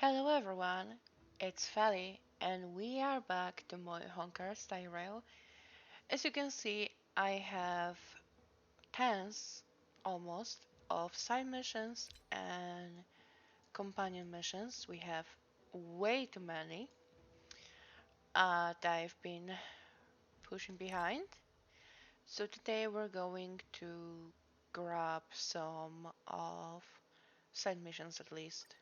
Hello everyone, it's Feli and we are back to my Honkai style rail. As you can see, I have tens almost of side missions and companion missions. We have way too many that I've been pushing behind. So today we're going to grab some of side missions at least.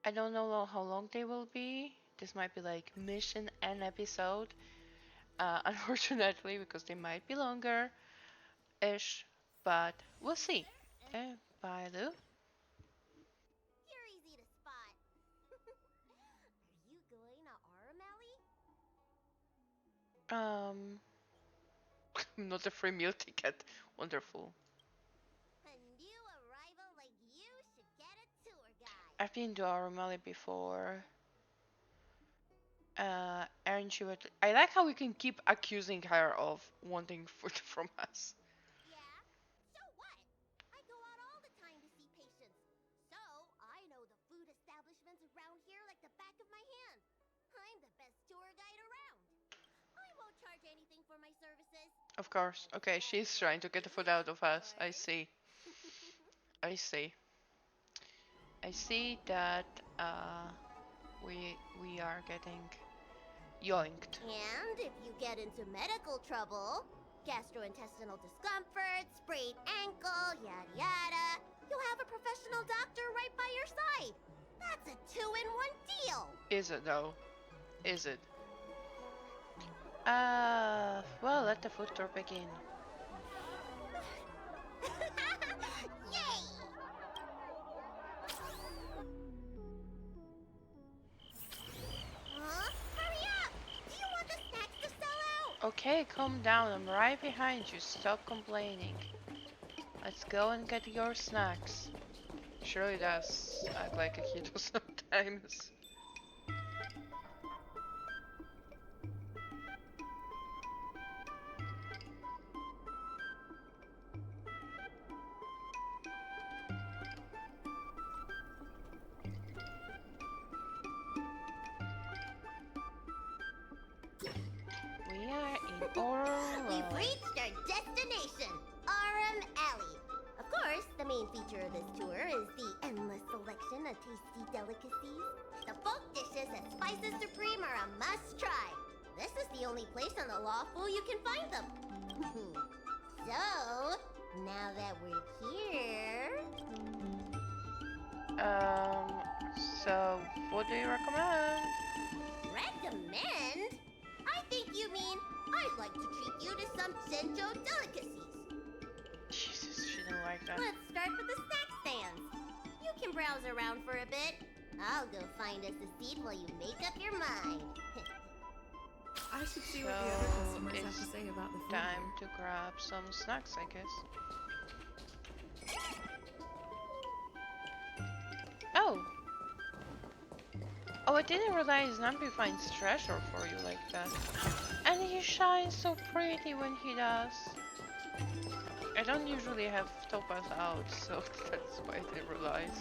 I don't know how long they will be. This might be like mission and episode, unfortunately, because they might be longer ish, but we'll see. Okay, bye, Lou. You're easy to spot. Are you going to Aurum Alley? Um, not a free meal ticket. Wonderful. A new arrival like you should get a tour guide. I've been to Aurum Alley before. Aren't you? I like how we can keep accusing her of wanting food from us. Yeah? So what? I go out all the time to see patients. So I know the food establishments around here like the back of my hand. I'm the best tour guide around. I won't charge anything for my services. Of course. Okay, she's trying to get the food out of us. I see. I see. I see that we are getting yoinked. And if you get into medical trouble, gastrointestinal discomfort, sprained ankle, yada yada, you'll have a professional doctor right by your side. That's a two-in-one deal. Is it though? Is it? Well, let the food tour begin. Yay! Huh? Hurry up! Do you want the snacks to sell out? Okay, calm down. I'm right behind you. Stop complaining. Let's go and get your snacks. Surely does act like a kiddo sometimes. We are in Aurum We've Alley. reached our destination, Aurum Alley. Of course, the main feature of this tour is the endless selection of tasty delicacies. The folk dishes at Spices Supreme are a must-try. This is the only place on the lawful you can find them. So, now that we're here... So what do you recommend? Recommend? I think you mean I'd like to treat you to some Senjo delicacies. Jesus, she didn't like that. Let's start with the snack stands. You can browse around for a bit. I'll go find us a seat while you make up your mind. I should see So what the other customers have it's to say about the food. time to grab some snacks, I guess. Oh! Oh, I didn't realize Nambi finds treasure for you like that. And he shines so pretty when he does. I don't usually have topaz out, so that's why I didn't realize.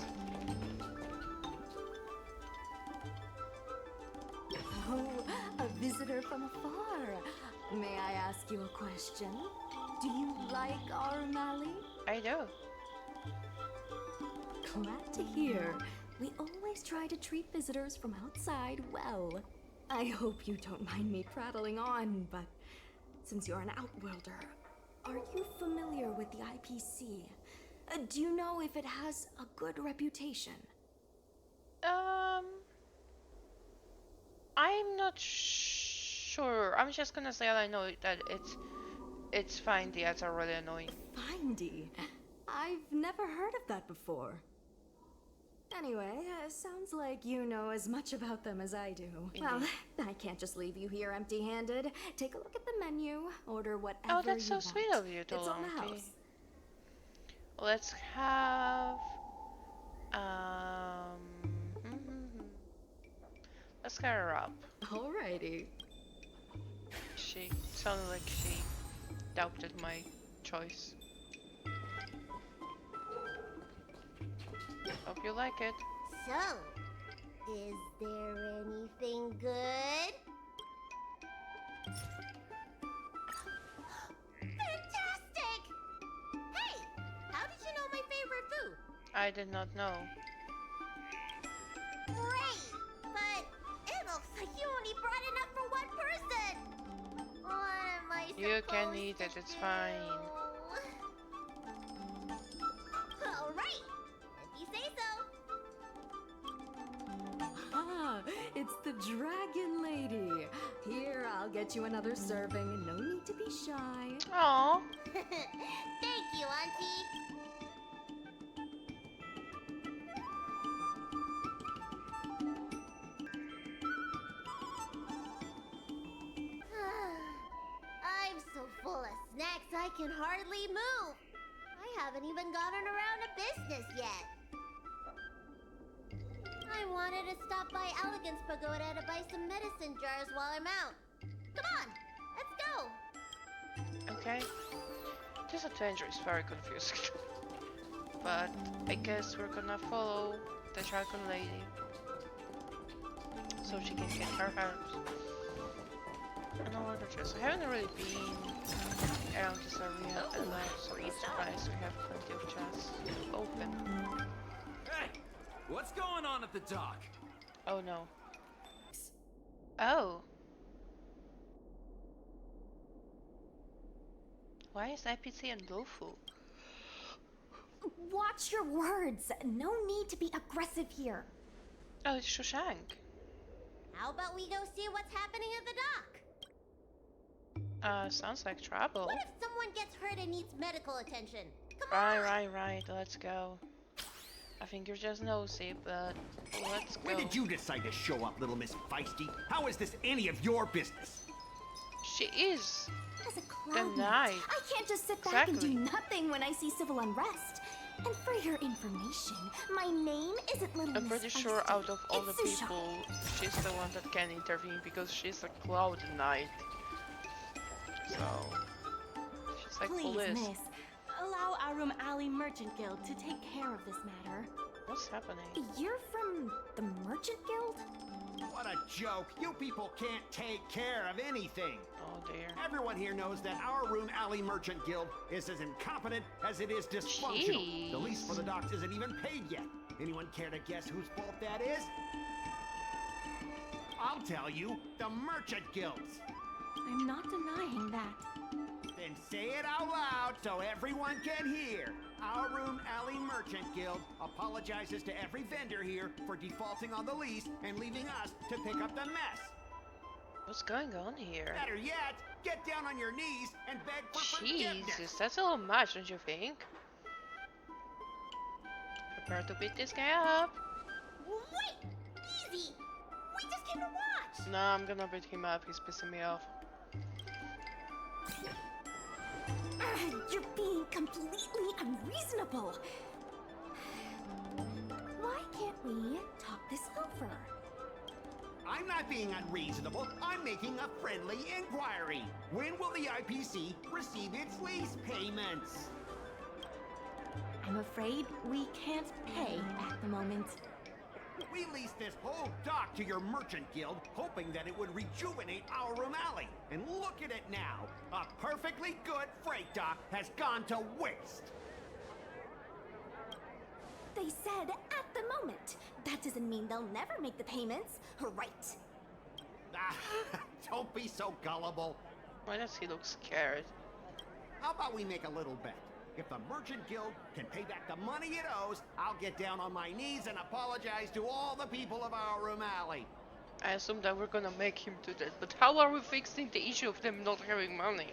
Oh, a visitor from afar. May I ask you a question? Do you like Aurum Alley? I do. Glad to hear. We always try to treat visitors from outside well. I hope you don't mind me prattling on, but since you're an outworlder, are you familiar with the IPC? Do you know if it has a good reputation? I'm not sure. I'm just gonna say I know that it's fine. The ads are really annoying. Findy. I've never heard of that before. Anyway, sounds like you know as much about them as I do. Well, I can't just leave you here empty-handed. Take a look at the menu, order whatever Oh, that's so you sweet want. of you, It's on the Tolonti. house. Let's have um. Let's get her up. Alrighty. She sounded like she doubted my choice. Hope you like it. So, Is there anything good? Fantastic! Hey, how did you know my favorite food? I did not know. Great! But it looks like you only brought enough for one person! What am I You can supposed eat it, to it's do? fine. Alright! If you say so. Ah, it's the Dragon Lady. Here, I'll get you another serving. No need to be shy. Aww. Thank you, Auntie. I'm so full of snacks I can hardly move. I haven't even gotten around to business yet. I wanted to stop by Elegance Pagoda to buy some medicine jars while I'm out. Come on, let's go. Okay. This adventure is very confusing. But I guess we're gonna follow the Dragon Lady. So she can get her herbs. And all other chests. I haven't really been around this area a lot, so I'm surprised we have plenty of chests open. Hey! What's going on at the dock? Oh no. Oh! Why is IPC and Lufu? Watch your words. No need to be aggressive here. Oh, it's Shushank. How about we go see what's happening at the dock? Sounds like trouble. What if someone gets hurt and needs medical attention? Come on! Right, let's go. I think you're just nosy, but let's go. When did you decide to show up, little Miss Feisty? How is this any of your business? She is. As a cloud knight. I can't just sit back and do Exactly. nothing when I see civil unrest. And for your information, my name isn't Little I'm Miss pretty sure Feisty. out of all the It's Susha. people, she's the one that can intervene because she's a cloud knight. So, she's like Please, police. miss, allow Aurum Alley Merchant Guild to take care of this matter. What's happening? You're from the Merchant Guild? What a joke. You people can't take care of anything. Oh dear. Everyone here knows that our Aurum Alley Merchant Guild is as incompetent as it is dysfunctional. The lease for the docks isn't even paid yet. Anyone care to guess whose fault that is? I'll tell you, the Merchant Guild's. I'm not denying that. Then say it out loud so everyone can hear. Our Aurum Alley Merchant Guild apologizes to every vendor here for defaulting on the lease and leaving us to pick up the mess. What's going on here? Better yet, get down on your knees and beg for forgiveness. Jesus, that's a little much, don't you think? Prepare to beat this guy up. Wait! Easy! We just came to watch! No, I'm gonna beat him up, he's pissing me off. You're being completely unreasonable. Why can't we talk this over? I'm not being unreasonable. I'm making a friendly inquiry. When will the IPC receive its lease payments? I'm afraid we can't pay at the moment. We leased this whole dock to your merchant guild, hoping that it would rejuvenate Aurum Alley. And look at it now. A perfectly good freight dock has gone to waste. They said at the moment. That doesn't mean they'll never make the payments, right? Ah, don't be so gullible. Why does he look scared? How about we make a little bet? If the Merchant Guild can pay back the money it owes, I'll get down on my knees and apologize to all the people of Aurum Alley. I assume that we're gonna make him do that, but how are we fixing the issue of them not having money?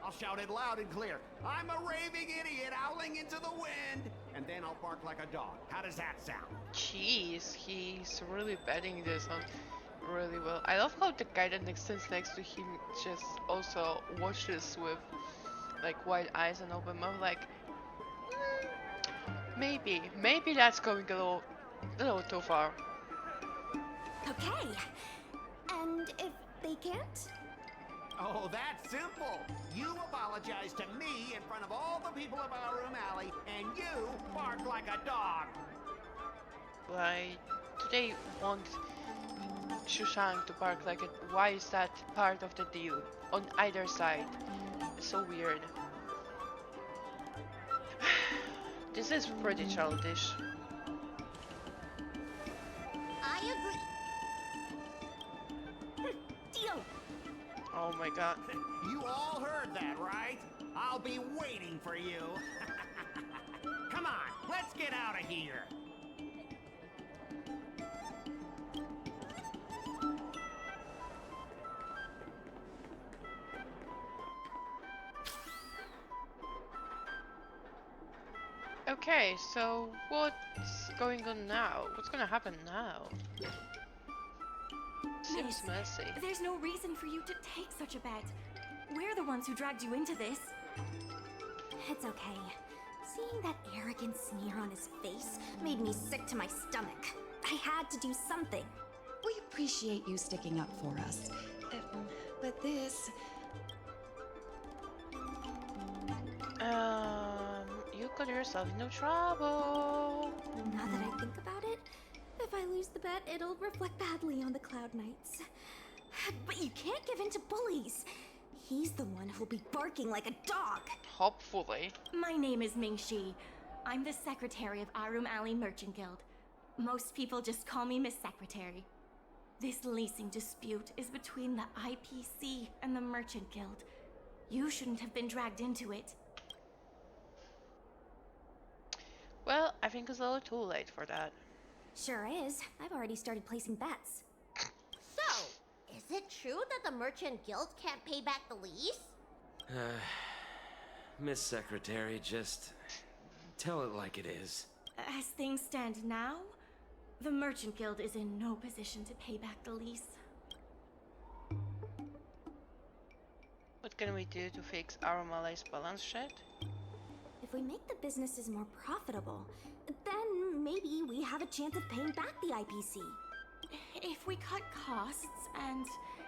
I'll shout it loud and clear. I'm a raving idiot howling into the wind. And then I'll bark like a dog. How does that sound? Jeez, he's really betting this on really well. I love how the guy that stands next to him just also watches with like wide eyes and open mouth like maybe that's going a little too far. Okay. And if they can't? Oh, that's simple. You apologize to me in front of all the people of Aurum Alley, and you bark like a dog. Why do they want Shushan to bark like it? Why is that part of the deal? On either side. It's so weird. This is pretty childish. I agree. Deal! Oh my god. You all heard that, right? I'll be waiting for you. Come on, let's get out of here. Okay, so what's going on now? What's gonna happen now? Seems Miss, messy. There's no reason for you to take such a bet. We're the ones who dragged you into this. It's okay. Seeing that arrogant sneer on his face made me sick to my stomach. I had to do something. We appreciate you sticking up for us. But this... You got yourself into trouble. Now that I think about it, if I lose the bet, it'll reflect badly on the Cloud Knights. But you can't give in to bullies. He's the one who'll be barking like a dog. Hopefully. My name is Ming Shi. I'm the secretary of Aurum Alley Merchant Guild. Most people just call me Miss Secretary. This leasing dispute is between the IPC and the Merchant Guild. You shouldn't have been dragged into it. Well, I think it's a little too late for that. Sure is. I've already started placing bets. So, is it true that the Merchant Guild can't pay back the lease? Miss Secretary, just tell it like it is. As things stand now, the Merchant Guild is in no position to pay back the lease. What can we do to fix Aurum Alley's balance sheet? If we make the businesses more profitable, then maybe we have a chance of paying back the IPC. If we cut costs and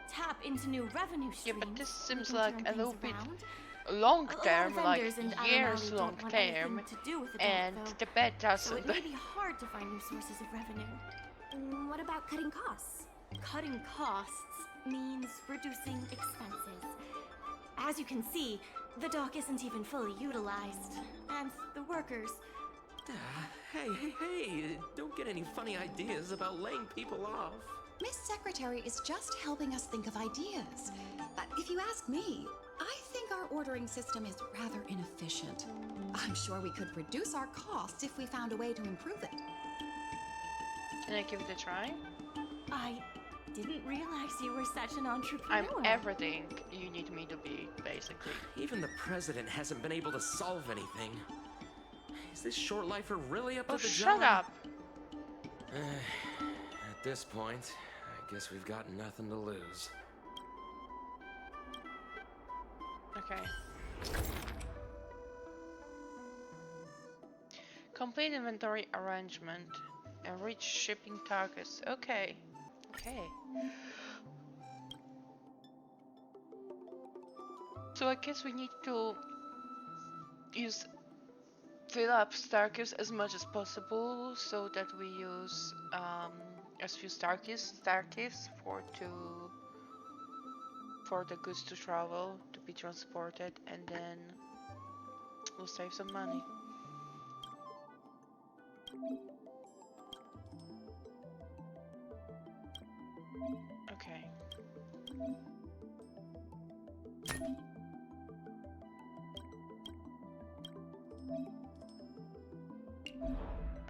tap into new revenue Yeah, streams, but this we seems can like turn a little things bit around. long A lot term, of like vendors in Aurum years Alley long don't want term, anything to do with the and dock, the bet so doesn't. it may be hard to find new sources of revenue. What about cutting costs? Cutting costs means reducing expenses. As you can see, the dock isn't even fully utilized, and the workers... Hey, don't get any funny ideas about laying people off. Miss Secretary is just helping us think of ideas. If you ask me, I think our ordering system is rather inefficient. I'm sure we could reduce our costs if we found a way to improve it. Can I give it a try? I didn't realize you were such an entrepreneur. I'm everything you need me to be, basically. Even the president hasn't been able to solve anything. Is this short lifer really up Oh, to the shut job? up! At this point, I guess we've got nothing to lose. Okay. Complete inventory arrangement and reach shipping targets. Okay. Okay. So I guess we need to fill up star cubes as much as possible so that we use as few star cubes for the goods to travel, to be transported, and then we'll save some money. Okay.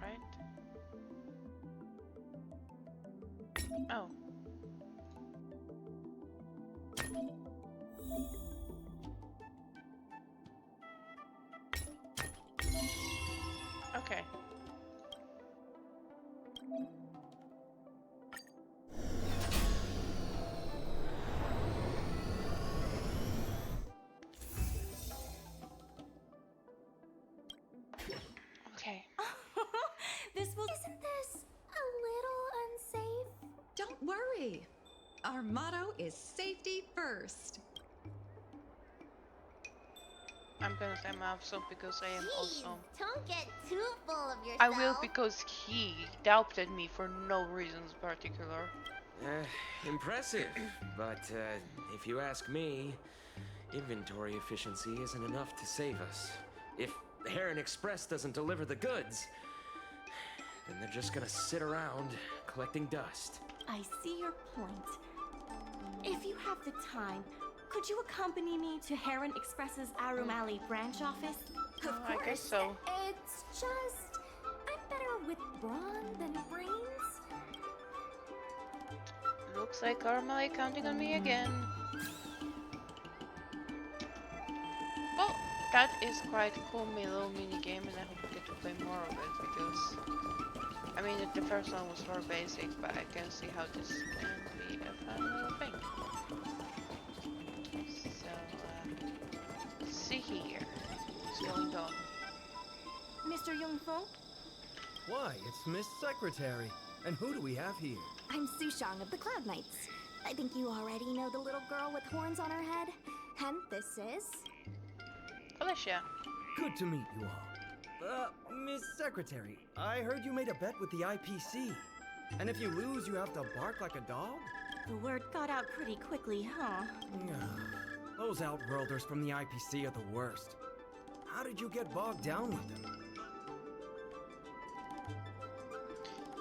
Right? Oh. Okay. Okay. This will... Isn't this a little unsafe? Don't worry. Our motto is safety first. I'm gonna say I'm absent because I am Jeez, also. don't get too full of yourself. I will because he doubted me for no reasons particular. Impressive, but if you ask me, inventory efficiency isn't enough to save us. If Heron Express doesn't deliver the goods, then they're just gonna sit around collecting dust. I see your point. If you have the time, could you accompany me to Heron Express's Aurum Alley branch office? Oh, I guess so. It's just I'm better with brawn than brains. Looks like Aurum Alley counting on me again. Well, that is quite a cool little mini game, and I hope we get to play more of it because I mean the first one was more basic, but I can see how this can be a fun little thing. So let's see here. What's going on? Mr. Yongfeng? Why, it's Miss Secretary. And who do we have here? I'm Sushang of the Cloud Knights. I think you already know the little girl with horns on her head. And this is... Alicia. Good to meet you all. Miss Secretary, I heard you made a bet with the IPC. And if you lose, you have to bark like a dog? The word got out pretty quickly, huh? Those Outworlders from the IPC are the worst. How did you get bogged down with them?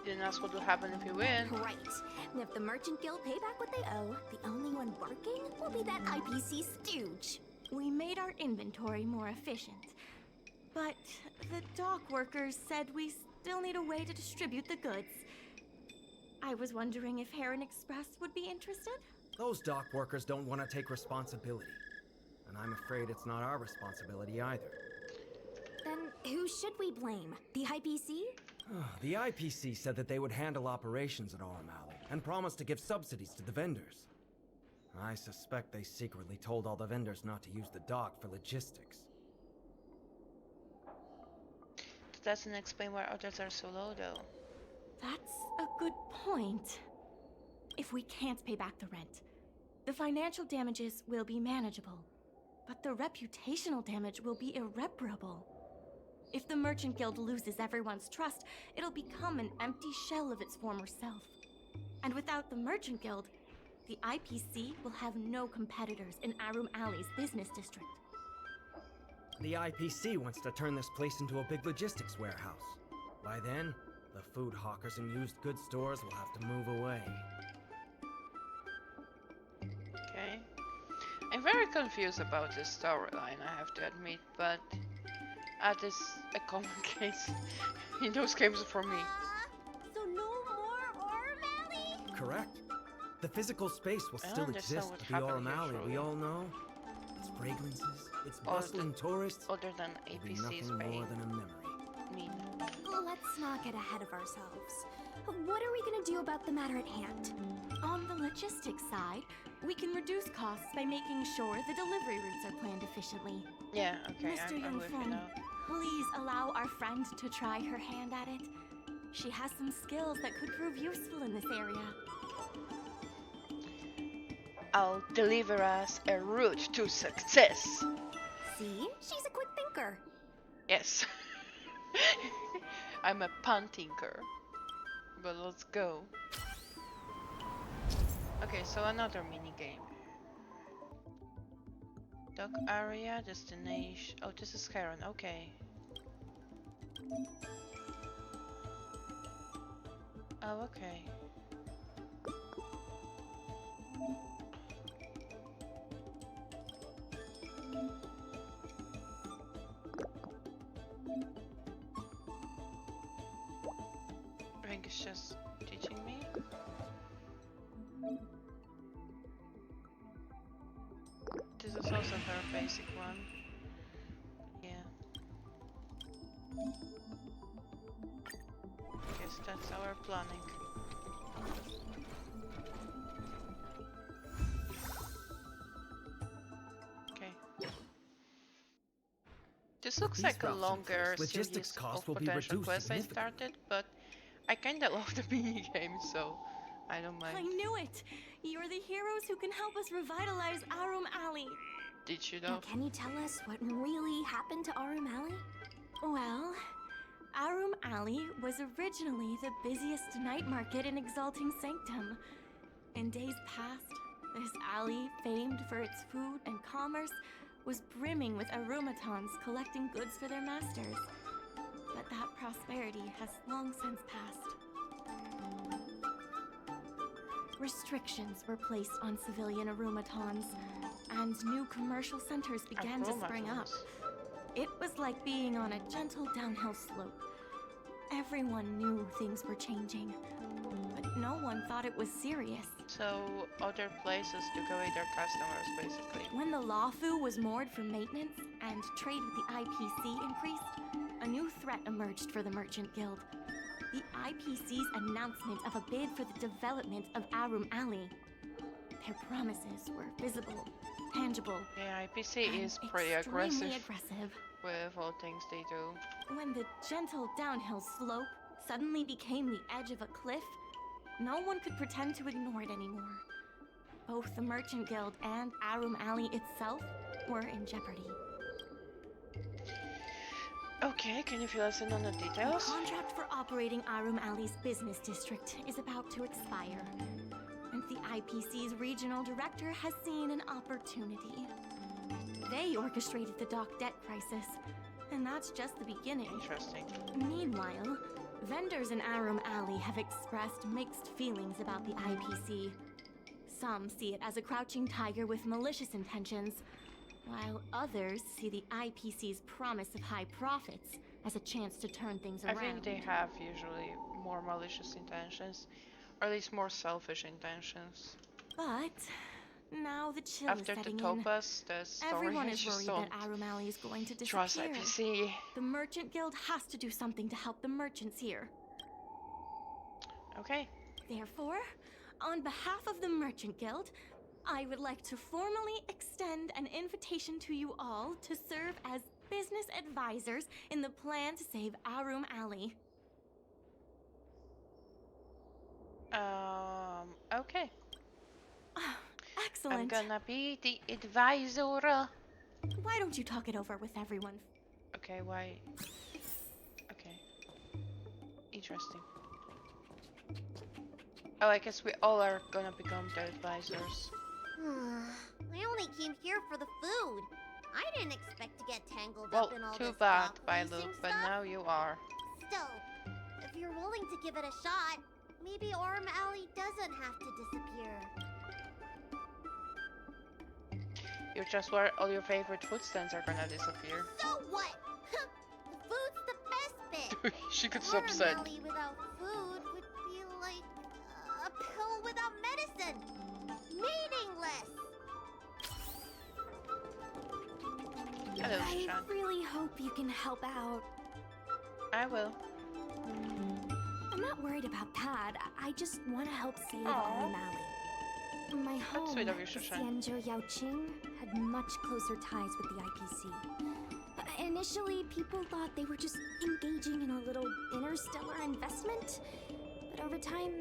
Didn't ask what will happen if you win. Right. And if the Merchant Guild pay back what they owe, the only one barking will be that IPC stooge. We made our inventory more efficient. But the dock workers said we still need a way to distribute the goods. I was wondering if Heron Express would be interested? Those dock workers don't want to take responsibility. And I'm afraid it's not our responsibility either. Then who should we blame? The IPC? The IPC said that they would handle operations at Aurum Alley and promised to give subsidies to the vendors. I suspect they secretly told all the vendors not to use the dock for logistics. That doesn't explain why others are so low though. That's a good point. If we can't pay back the rent, the financial damages will be manageable, but the reputational damage will be irreparable. If the Merchant Guild loses everyone's trust, it'll become an empty shell of its former self. And without the Merchant Guild, the IPC will have no competitors in Aurum Alley's business district. The IPC wants to turn this place into a big logistics warehouse. By then, the food hawkers and used goods stores will have to move away. Okay. I'm very confused about this storyline, I have to admit, but that is a common case in those games for me. So no more Aurum Alley? Correct. The physical space will I still understand exist, what but the happened Aurum here, Alley we surely. all know, its fragrances, its Other bustling tourists, Other than will be APC's nothing pain. more than a memory. Mean. Let's not get ahead of ourselves. What are we gonna do about the matter at hand? On the logistics side, we can reduce costs by making sure the delivery routes are planned efficiently. Yeah, okay, Mr. I'm with you Yongfeng, now. please allow our friend to try her hand at it. She has some skills that could prove useful in this area. I'll deliver us a route to success. See? She's a quick thinker. Yes. I'm a pun tinker. But let's go. Okay, so another mini game. Dock area, destination. Oh, this is Heron. Okay. Oh, okay. Rank is just teaching me. This is also a very basic one. Yeah. Guess that's our planning. Okay. This looks these like a routes in longer place, logistics series costs of will be potential reduced quests I significantly. started, but I kinda love the mini game, so I don't I mind. knew it! You're the heroes who can help us revitalize Aurum Alley. Did you Now, know? can you tell us what really happened to Aurum Alley? Well, Aurum Alley was originally the busiest night market in Exalting Sanctum. In days past, this alley, famed for its food and commerce, was brimming with aromatons collecting goods for their masters. But that prosperity has long since passed. Restrictions were placed on civilian aromatons, and new commercial centers began to spring up. Aromatons. It was like being on a gentle downhill slope. Everyone knew things were changing, but no one thought it was serious. So other places took away their customers, basically. When the Lawfu was moored for maintenance and trade with the IPC increased, a new threat emerged for the Merchant Guild. The IPC's announcement of a bid for the development of Aurum Alley. Their promises were visible, tangible, Yeah, IPC and is pretty extremely aggressive aggressive. with all things they do. When the gentle downhill slope suddenly became the edge of a cliff, no one could pretend to ignore it anymore. Both the Merchant Guild and Aurum Alley itself were in jeopardy. Okay, can you fill us in on the The details? contract for operating Aurum Alley's business district is about to expire, and the IPC's regional director has seen an opportunity. They orchestrated the dock debt crisis, and that's just the beginning. Interesting. Meanwhile, vendors in Aurum Alley have expressed mixed feelings about the IPC. Some see it as a crouching tiger with malicious intentions, while others see the IPC's promise of high profits as a chance to turn things I around. think they have usually more malicious intentions, or at least more selfish intentions. But now the chill After is the setting Topaz, the in. story Everyone is is just worried that don't Aurum Alley is going to trust disappear. IPC. The Merchant Guild has to do something to help the merchants here. Okay. Therefore, on behalf of the Merchant Guild, I would like to formally extend an invitation to you all to serve as business advisors in the plan to save Aurum Alley. Okay. Ah, I'm excellent. gonna be the advisor. Why don't you talk it over with everyone? Okay, why? Okay. Interesting. Oh, I guess we all are gonna become the advisors. I only came here for the food. I didn't expect to get tangled Well, up in all too this bad, dock by leasing Luke, but stuff. now you are. Still, if you're willing to give it a shot, maybe Aurum Alley doesn't have to disappear. You're just where all your favorite food stands are gonna disappear. So what? The food's the best bit. She gets Aurum upset. Alley without food would be like a pill without medicine. Meaningless. Hello, I Shan. really hope you can help out. I will. I'm not worried about that. I just want to help save Aw. Aurum Alley. My home, sweet of you, Shoshan. Xianzhou Yaoqing, had much closer ties with the IPC. Initially, people thought they were just engaging in a little interstellar investment, but over time,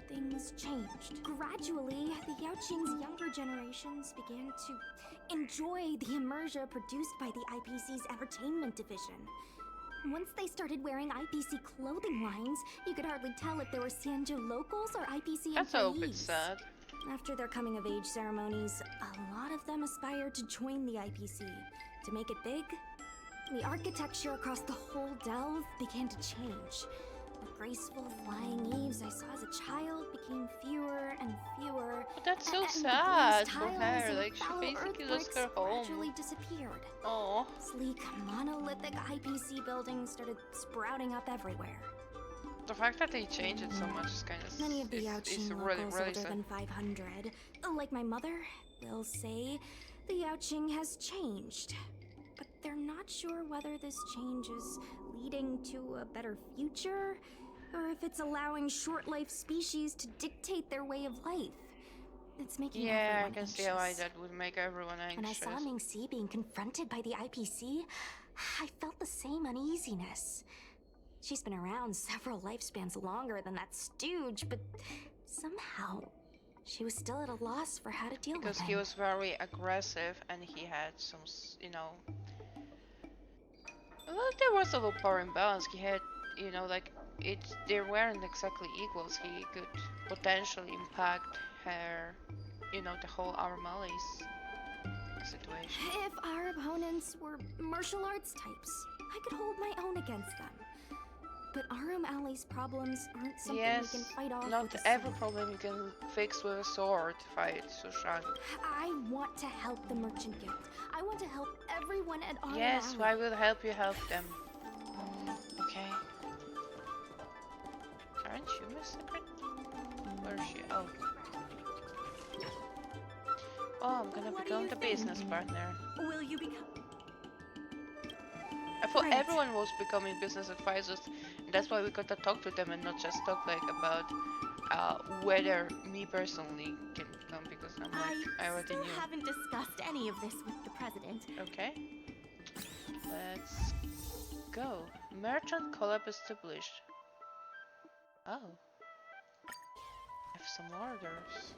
things changed. Gradually, the Yaoqing's younger generations began to enjoy the immersion produced by the IPC's entertainment division. Once they started wearing IPC clothing lines, you could hardly tell if they were Xianzhou locals or IPC That's a employees. bit sad. After their coming of age ceremonies, a lot of them aspired to join the IPC. To make it big, the architecture across the whole delve began to change. The graceful flying eaves I saw as a child became fewer and fewer. But that's so and sad the for glazed her. tiles and Like, she foul basically earth lost bricks her home. gradually disappeared. Oh. Sleek, monolithic IPC buildings started sprouting up everywhere. The fact that they changed it so much is kind of Many of the is Yaoqing really, locals really older sad. than 500, like my mother, will say the Yaoqing has changed. But they're not sure whether this change is leading to a better future, or if it's allowing short-life species to dictate their way of life. It's making Yeah, I everyone can anxious. see why that would make everyone When I anxious. saw Ming-Si being confronted by the IPC, I felt the same uneasiness. She's been around several lifespans longer than that stooge, but somehow She was still at a loss for how to deal because with he him. was very aggressive and he had some, you know, well, there was a little power imbalance. He had, you know, like they weren't exactly equals. He could potentially impact her, you know, the whole Aurum Alley's situation. If our opponents were martial arts types, I could hold my own against them. But Aurum Alley's problems aren't something we can fight off not with a every sword. problem you can fix with a sword, fight, Sushan. I want to help the Merchant Guild. I want to help everyone at Aurum Yes, Alley. I will help you help them. Okay. Aren't you Miss Secret? Where is she? Oh. Oh, I'm gonna What do become you the think? business partner. Will you become? I thought Great. everyone was becoming business advisors. And that's why we got to talk to them and not just talk like about whether me personally can become, because I'm like, I I already still knew. haven't discussed any of this with the president. Okay. Let's go. Merchant collab established. Oh. I have some orders.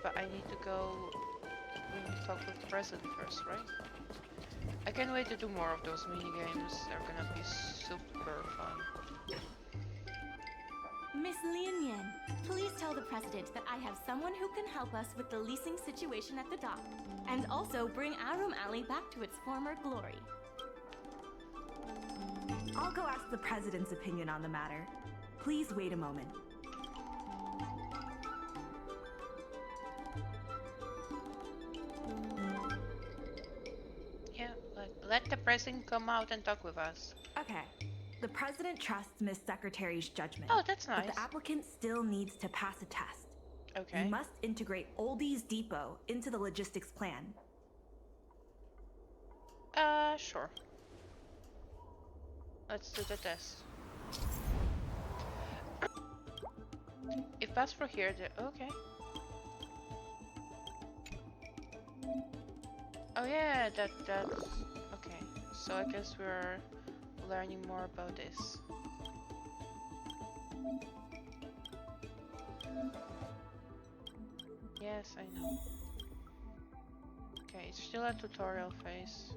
But I need to go talk with the president first, right? I can't wait to do more of those mini games. They're gonna be super fun. Miss Lin Yan, please tell the president that I have someone who can help us with the leasing situation at the dock, and also bring Aurum Alley back to its former glory. I'll go ask the president's opinion on the matter. Please wait a moment. Yeah, let the president come out and talk with us. Okay. The president trusts Miss Secretary's judgment. Oh, that's But nice. the applicant still needs to pass a test. Okay. You must integrate Oldie's Depot into the logistics plan. Sure. Let's do the test. If that's for here, okay. Oh yeah, that's okay. So I guess we're learning more about this. Yes, I know. Okay, it's still a tutorial phase.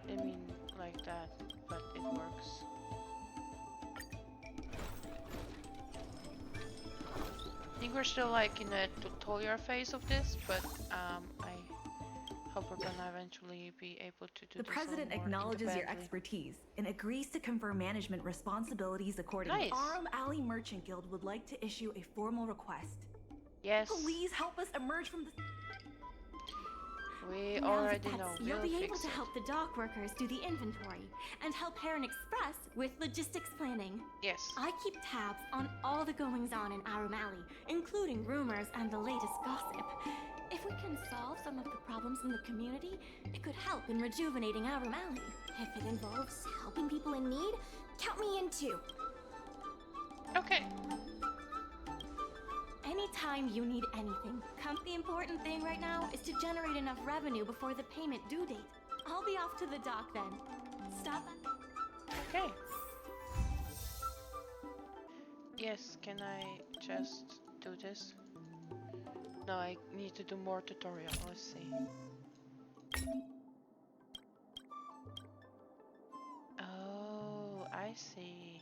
I mean, like that, but it works. I think we're still like in a tutorial phase of this, but I hope we're gonna eventually be able to do The this president a little more acknowledges your independently. expertise and agrees to confer management responsibilities accordingly. Nice. Aurum Alley Merchant Guild would like to issue a formal request. Yes, Please help us emerge from the... we Now already that know. you'll We'll be able fix to it. help the dock workers do the inventory and help Heron Express with logistics planning. Yes. I keep tabs on all the goings-on in Aurum Alley, including rumors and the latest gossip. If we can solve some of the problems in the community, it could help in rejuvenating Aurum Alley. If it involves helping people in need, count me in too. Okay. Anytime you need anything, the important thing right now is to generate enough revenue before the payment due date. I'll be off to the dock then. Stop at... Okay. Yes, can I just do this? No, I need to do more tutorial. Let's see. Oh, I see.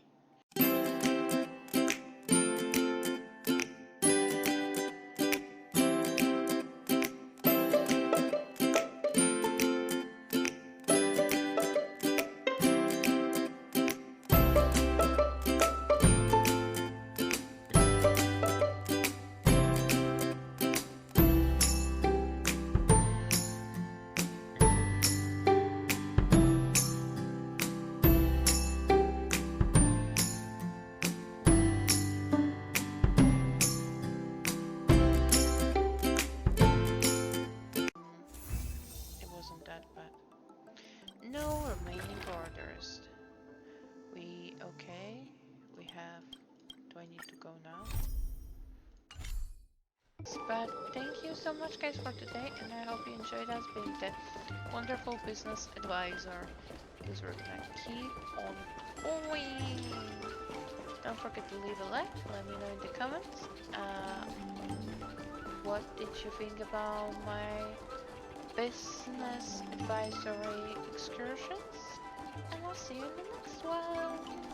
It wasn't that bad. No remaining orders. We okay? We have. Do I need to go now? But thank you so much guys for today, and I hope you enjoyed us being the wonderful business advisor. Because we're gonna keep on going. Don't forget to leave a like, let me know in the comments. What did you think about my business advisory excursions? And I'll see you in the next one.